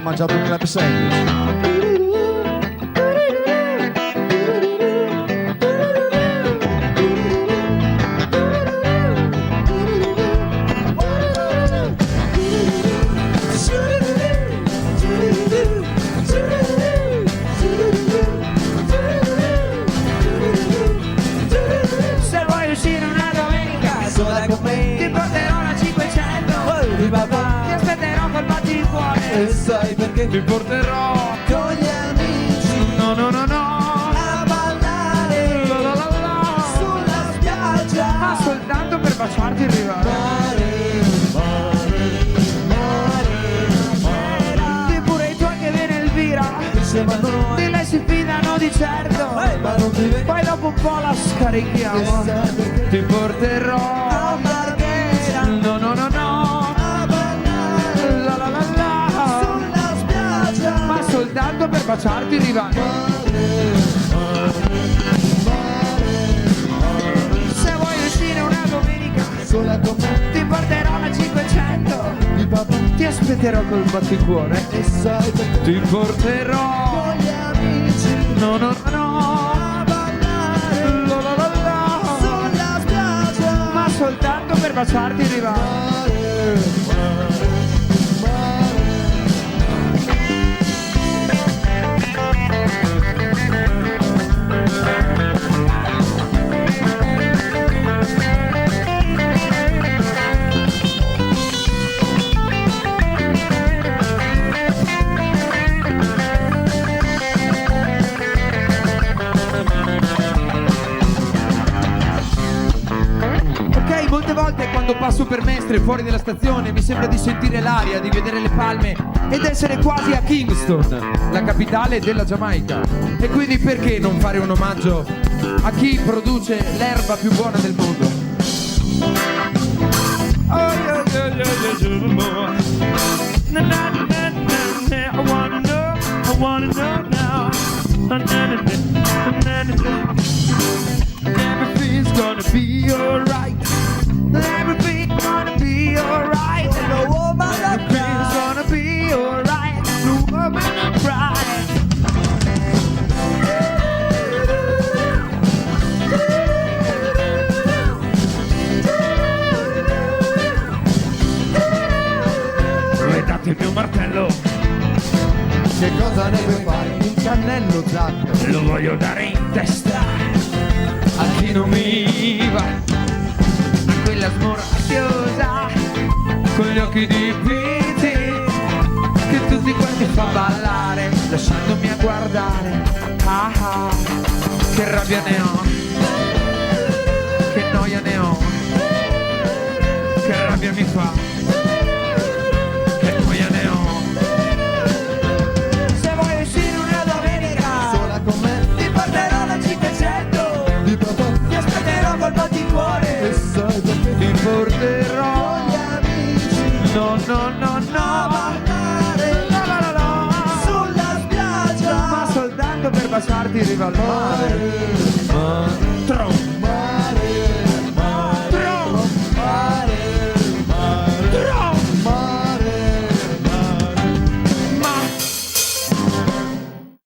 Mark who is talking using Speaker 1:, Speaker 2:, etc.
Speaker 1: mangiato un club sandwich.
Speaker 2: Se vuoi uscire una domenica sola con me, ti porterò la 500 di papà, ti aspetterò col batticuore
Speaker 3: E sai perché?
Speaker 2: ti porterò
Speaker 3: Con gli amici
Speaker 2: no no no no
Speaker 3: a ballare
Speaker 2: la la la la
Speaker 3: sulla spiaggia.
Speaker 2: ma soltanto per baciarti e arrivare. Di pure i tuoi che viene Elvira,
Speaker 3: Insieme a noi,
Speaker 2: di lei si fidano di certo,
Speaker 3: ma non ti vedo.
Speaker 2: poi dopo un po' la scarichiamo. Ti porterò
Speaker 3: A Marghera
Speaker 2: no no no no
Speaker 3: a ballare
Speaker 2: la la la la
Speaker 3: sulla spiaggia.
Speaker 2: ma soltanto per baciarti e arrivare. Se vuoi uscire una domenica
Speaker 3: Sola con me
Speaker 2: ti porterò la 500,
Speaker 3: di papà.
Speaker 2: ti aspetterò col batticuore,
Speaker 3: E sai perché?
Speaker 2: ti porterò
Speaker 3: Con gli amici
Speaker 2: no no no
Speaker 3: a ballare
Speaker 2: la la la la
Speaker 3: sulla spiaggia.
Speaker 2: ma soltanto per baciarti e arrivare. Ok, molte volte quando passo per Mestre fuori dalla stazione mi sembra di sentire l'aria, di vedere le palme ed essere quasi a Kingston, la capitale della Giamaica. E quindi perché non fare un omaggio a chi produce l'erba più buona del mondo? Oh, yeah, yeah, yeah, yeah, yeah. Na, na, na, na, na. I wanna know now. Na, na, na, na, na, na, na. Everything's gonna be alright. Everything's gonna be alright.
Speaker 3: No woman like
Speaker 2: Everything's gonna be alright. No woman to cry. Date il mio martello,
Speaker 3: Che cosa ne vuoi fare? Un cannello Zac.
Speaker 2: lo voglio dare in testa a chi non mi va, a quella smorziosa con gli occhi dipinti che tutti quanti fa ballare lasciandomi a guardare. Ah ah, che rabbia ne ho, che noia ne ho, che rabbia mi fa, che noia ne ho. Se vuoi uscire una domenica
Speaker 3: Sola con me
Speaker 2: ti porterò la 500,
Speaker 3: di papà.
Speaker 2: ti aspetterò col
Speaker 3: E
Speaker 2: batticuore,
Speaker 3: sai perché?
Speaker 2: ti porterò
Speaker 3: Con gli amici
Speaker 2: no no no
Speaker 3: a
Speaker 2: no
Speaker 3: ballare
Speaker 2: la la la la
Speaker 3: sulla spiaggia.
Speaker 2: ma soltanto per baciarti in riva al mare. Tron